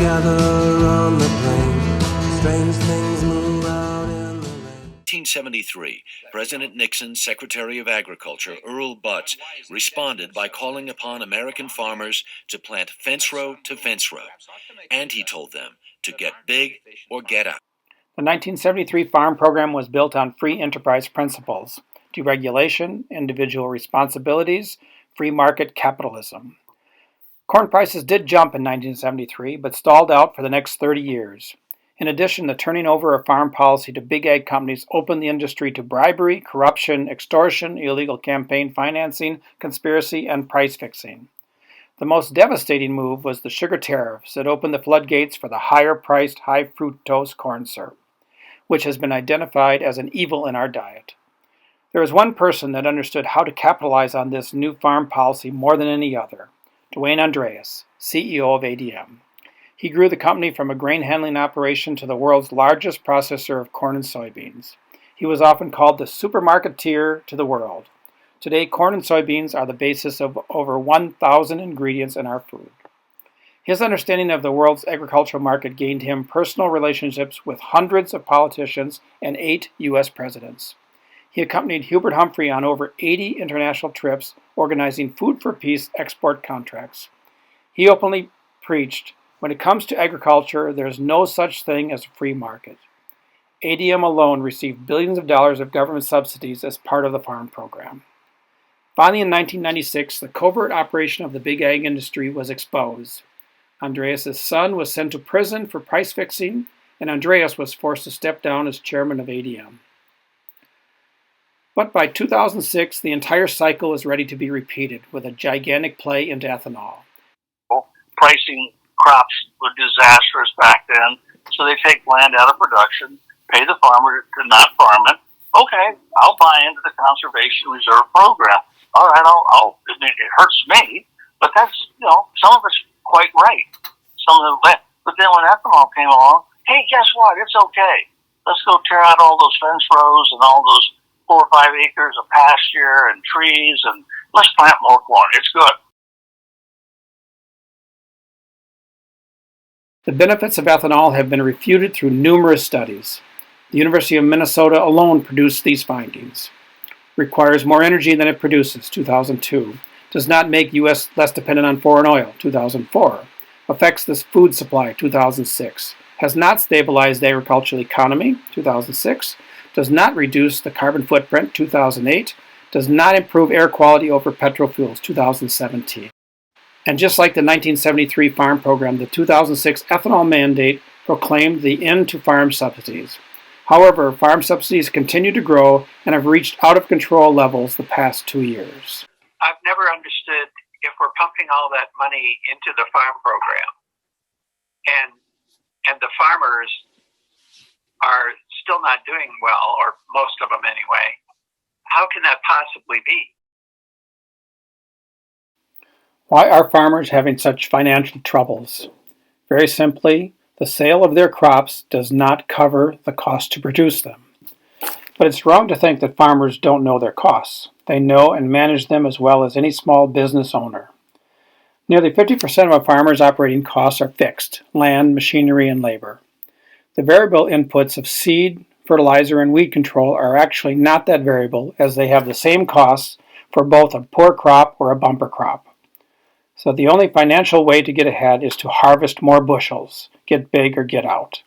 gather on the plain. Strange things move out in the rain. 1973, President Nixon's Secretary of Agriculture, Earl Butz, responded by calling upon American farmers to plant fence row to fence row, and he told them to get big or get out. The 1973 Farm Program was built on free enterprise principles: deregulation, individual responsibilities, free market capitalism. Corn prices did jump in 1973, but stalled out for the next 30 years. In addition, the turning over of farm policy to big ag companies opened the industry to bribery, corruption, extortion, illegal campaign financing, conspiracy, and price fixing. The most devastating move was the sugar tariffs that opened the floodgates for the higher-priced, high-fructose corn syrup, which has been identified as an evil in our diet. There is one person that understood how to capitalize on this new farm policy more than any other: Duane Andreas, CEO of ADM. He grew the company from a grain handling operation to the world's largest processor of corn and soybeans. He was often called the supermarketeer to the world. Today, corn and soybeans are the basis of over 1,000 ingredients in our food. His understanding of the world's agricultural market gained him personal relationships with hundreds of politicians and 8 U.S. presidents. He accompanied Hubert Humphrey on over 80 international trips, organizing Food for Peace export contracts. He openly preached, "When it comes to agriculture, there is no such thing as a free market." ADM alone received billions of dollars of government subsidies as part of the farm program. Finally, in 1996, the covert operation of the big ag industry was exposed. Andreas' son was sent to prison for price fixing, and Andreas was forced to step down as chairman of ADM. But by 2006, the entire cycle was ready to be repeated with a gigantic play into ethanol. Pricing crops were disastrous back then, so they take land out of production, pay the farmer to not farm it. Okay, I'll buy into the conservation reserve program. All right, it hurts me, but that's, some of it's quite right. But then when ethanol came along, hey, guess what? It's okay. Let's go tear out all those fence rows and all those 4 or 5 acres of pasture and trees, and let's plant more corn. It's good. The benefits of ethanol have been refuted through numerous studies. The University of Minnesota alone produced these findings. Requires more energy than it produces, 2002. Does not make U.S. less dependent on foreign oil, 2004. Affects the food supply, 2006. Has not stabilized the agricultural economy, 2006. Does not reduce the carbon footprint, 2008. Does not improve air quality over petrol fuels, 2017. And just like the 1973 Farm Program, the 2006 ethanol mandate proclaimed the end to farm subsidies. However, farm subsidies continue to grow and have reached out-of-control levels the past 2 years. I've never understood if we're pumping all that money into the farm program and the farmers are still not doing well, or most of them anyway. How can that possibly be? Why are farmers having such financial troubles? Very simply, the sale of their crops does not cover the cost to produce them. But it's wrong to think that farmers don't know their costs. They know and manage them as well as any small business owner. Nearly 50% of a farmer's operating costs are fixed: land, machinery, and labor. The variable inputs of seed, fertilizer, and weed control are actually not that variable, as they have the same costs for both a poor crop or a bumper crop. So the only financial way to get ahead is to harvest more bushels, get big or get out.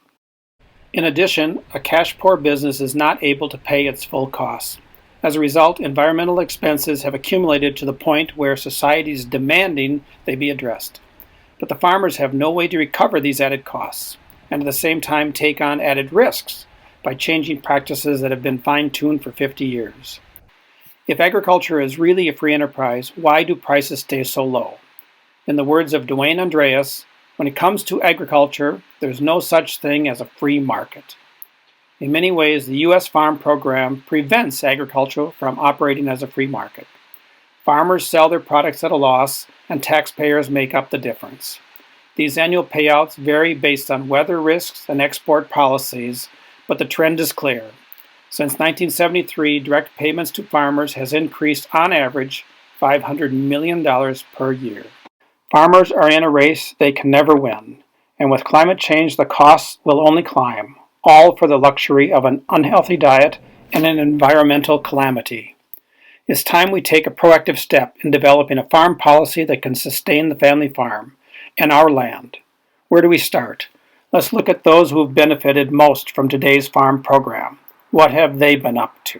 In addition, a cash-poor business is not able to pay its full costs. As a result, environmental expenses have accumulated to the point where society is demanding they be addressed. But the farmers have no way to recover these added costs, and at the same time take on added risks by changing practices that have been fine-tuned for 50 years. If agriculture is really a free enterprise, why do prices stay so low? In the words of Duane Andreas, when it comes to agriculture, there's no such thing as a free market. In many ways, the U.S. Farm Program prevents agriculture from operating as a free market. Farmers sell their products at a loss, and taxpayers make up the difference. These annual payouts vary based on weather risks and export policies, but the trend is clear. Since 1973, direct payments to farmers has increased on average $500 million per year. Farmers are in a race they can never win, And with climate change, the costs will only climb, all for the luxury of an unhealthy diet and an environmental calamity. It's time we take a proactive step in developing a farm policy that can sustain the family farm and our land. Where do we start? Let's look at those who have benefited most from today's farm program. What have they been up to?